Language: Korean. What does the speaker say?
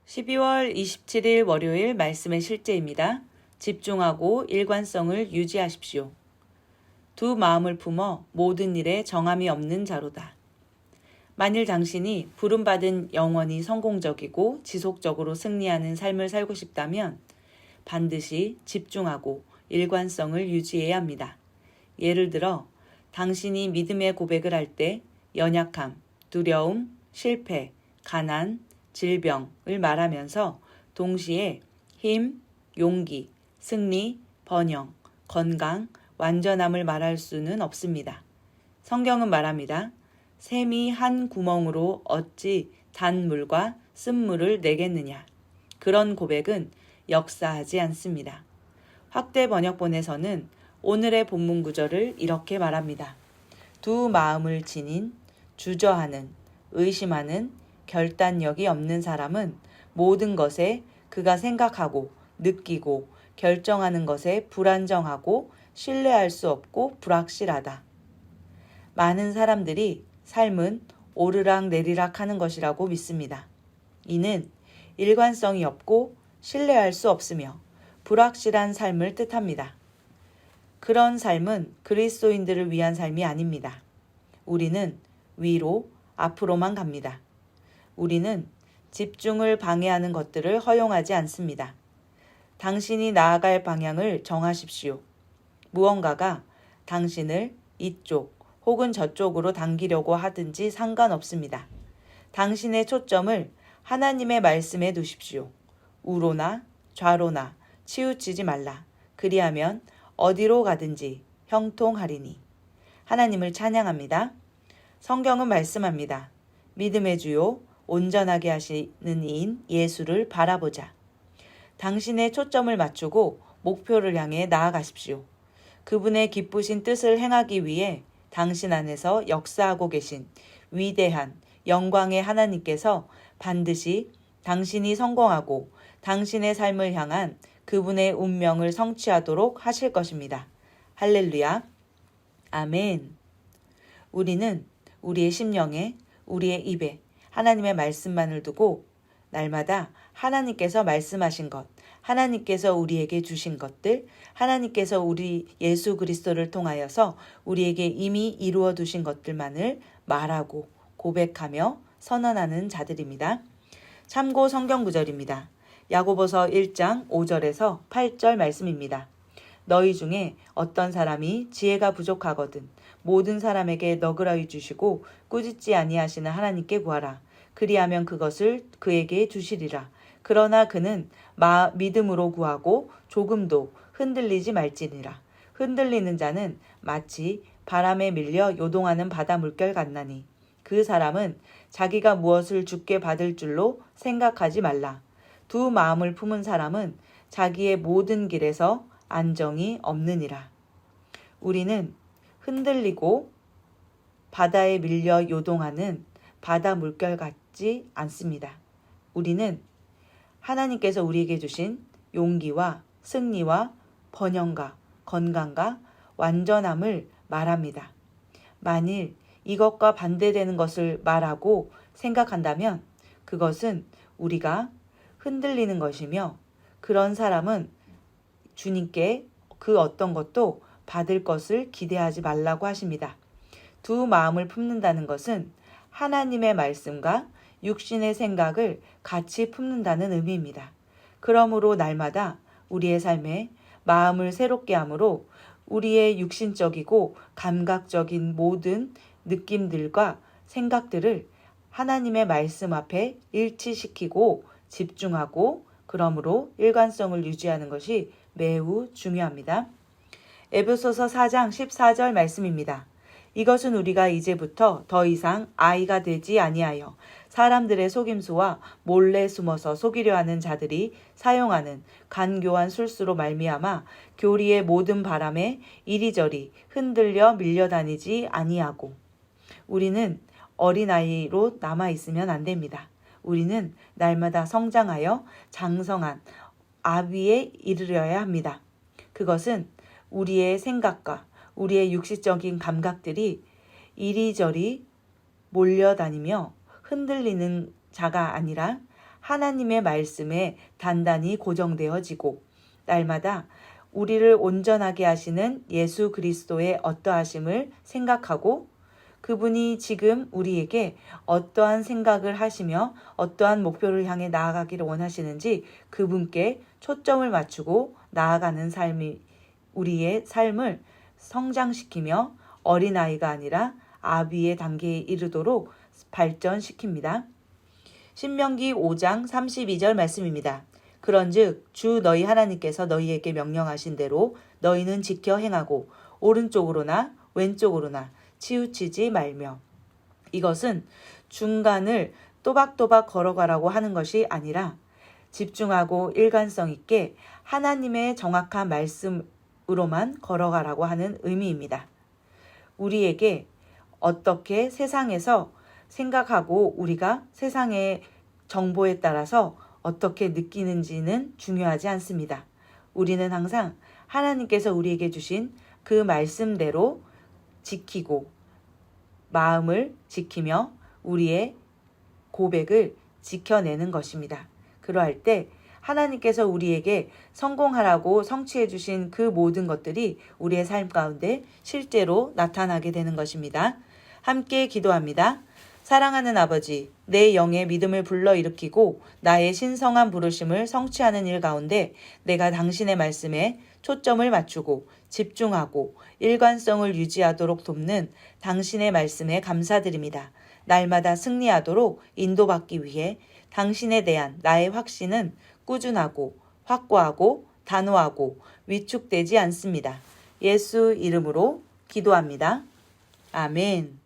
12월 27일 월요일 말씀의 실제입니다. 집중하고 일관성을 유지하십시오. 두 마음을 품어 모든 일에 정함이 없는 자로다. 만일 당신이 부름받은 영원히 성공적이고 지속적으로 승리하는 삶을 살고 싶다면 반드시 집중하고 일관성을 유지해야 합니다. 예를 들어 당신이 믿음의 고백을 할 때 연약함, 두려움, 실패, 가난, 질병을 말하면서 동시에 힘, 용기, 승리, 번영, 건강, 완전함을 말할 수는 없습니다. 성경은 말합니다. 샘이 한 구멍으로 어찌 단 물과 쓴물을 내겠느냐. 그런 고백은 역사하지 않습니다. 확대 번역본에서는 오늘의 본문 구절을 이렇게 말합니다. 두 마음을 지닌, 주저하는, 의심하는, 결단력이 없는 사람은 모든 것에 그가 생각하고 느끼고 결정하는 것에 불안정하고 신뢰할 수 없고 불확실하다. 많은 사람들이 삶은 오르락 내리락 하는 것이라고 믿습니다. 이는 일관성이 없고 신뢰할 수 없으며 불확실한 삶을 뜻합니다. 그런 삶은 그리스도인들을 위한 삶이 아닙니다. 우리는 위로, 앞으로만 갑니다. 우리는 집중을 방해하는 것들을 허용하지 않습니다. 당신이 나아갈 방향을 정하십시오. 무언가가 당신을 이쪽 혹은 저쪽으로 당기려고 하든지 상관없습니다. 당신의 초점을 하나님의 말씀에 두십시오. 우로나 좌로나 치우치지 말라. 그리하면 어디로 가든지 형통하리니. 하나님을 찬양합니다. 성경은 말씀합니다. 믿음의 주요 온전하게 하시는 이인 예수를 바라보자. 당신의 초점을 맞추고 목표를 향해 나아가십시오. 그분의 기쁘신 뜻을 행하기 위해 당신 안에서 역사하고 계신 위대한 영광의 하나님께서 반드시 당신이 성공하고 당신의 삶을 향한 그분의 운명을 성취하도록 하실 것입니다. 할렐루야. 아멘. 우리는 우리의 심령에, 우리의 입에 하나님의 말씀만을 두고 날마다 하나님께서 말씀하신 것, 하나님께서 우리에게 주신 것들, 하나님께서 우리 예수 그리스도를 통하여서 우리에게 이미 이루어 두신 것들만을 말하고 고백하며 선언하는 자들입니다. 참고 성경 구절입니다. 야고보서 1장 5절에서 8절 말씀입니다. 너희 중에 어떤 사람이 지혜가 부족하거든 모든 사람에게 너그러이 주시고 꾸짖지 아니하시는 하나님께 구하라. 그리하면 그것을 그에게 주시리라. 그러나 그는 믿음으로 구하고 조금도 흔들리지 말지니라. 흔들리는 자는 마치 바람에 밀려 요동하는 바다 물결 같나니 그 사람은 자기가 무엇을 주께 받을 줄로 생각하지 말라. 두 마음을 품은 사람은 자기의 모든 길에서 안정이 없느니라. 우리는 흔들리고 바다에 밀려 요동하는 바다 물결 같지 않습니다. 우리는 하나님께서 우리에게 주신 용기와 승리와 번영과 건강과 완전함을 말합니다. 만일 이것과 반대되는 것을 말하고 생각한다면 그것은 우리가 흔들리는 것이며 그런 사람은 주님께 그 어떤 것도 받을 것을 기대하지 말라고 하십니다. 두 마음을 품는다는 것은 하나님의 말씀과 육신의 생각을 같이 품는다는 의미입니다. 그러므로 날마다 우리의 삶에 마음을 새롭게 함으로 우리의 육신적이고 감각적인 모든 느낌들과 생각들을 하나님의 말씀 앞에 일치시키고 집중하고 그러므로 일관성을 유지하는 것이 매우 중요합니다. 에베소서 4장 14절 말씀입니다. 이것은 우리가 이제부터 더 이상 아이가 되지 아니하여 사람들의 속임수와 몰래 숨어서 속이려 하는 자들이 사용하는 간교한 술수로 말미암아 교리의 모든 바람에 이리저리 흔들려 밀려다니지 아니하고. 우리는 어린아이로 남아있으면 안 됩니다. 우리는 날마다 성장하여 장성한 아비에 이르려야 합니다. 그것은 우리의 생각과 우리의 육시적인 감각들이 이리저리 몰려다니며 흔들리는 자가 아니라 하나님의 말씀에 단단히 고정되어지고 날마다 우리를 온전하게 하시는 예수 그리스도의 어떠하심을 생각하고 그분이 지금 우리에게 어떠한 생각을 하시며 어떠한 목표를 향해 나아가기를 원하시는지 그분께 초점을 맞추고 나아가는 삶이 우리의 삶을 성장시키며 어린아이가 아니라 아비의 단계에 이르도록 발전시킵니다. 신명기 5장 32절 말씀입니다. 그런즉 주 너희 하나님께서 너희에게 명령하신 대로 너희는 지켜 행하고 오른쪽으로나 왼쪽으로나 치우치지 말며. 이것은 중간을 또박또박 걸어가라고 하는 것이 아니라 집중하고 일관성 있게 하나님의 정확한 말씀으로만 걸어가라고 하는 의미입니다. 우리에게 어떻게 세상에서 생각하고 우리가 세상의 정보에 따라서 어떻게 느끼는지는 중요하지 않습니다. 우리는 항상 하나님께서 우리에게 주신 그 말씀대로 지키고 마음을 지키며 우리의 고백을 지켜내는 것입니다. 그러할 때 하나님께서 우리에게 성공하라고 성취해 주신 그 모든 것들이 우리의 삶 가운데 실제로 나타나게 되는 것입니다. 함께 기도합니다. 사랑하는 아버지, 내 영의 믿음을 불러일으키고 나의 신성한 부르심을 성취하는 일 가운데 내가 당신의 말씀에 초점을 맞추고 집중하고 일관성을 유지하도록 돕는 당신의 말씀에 감사드립니다. 날마다 승리하도록 인도받기 위해 당신에 대한 나의 확신은 꾸준하고 확고하고 단호하고 위축되지 않습니다. 예수 이름으로 기도합니다. 아멘.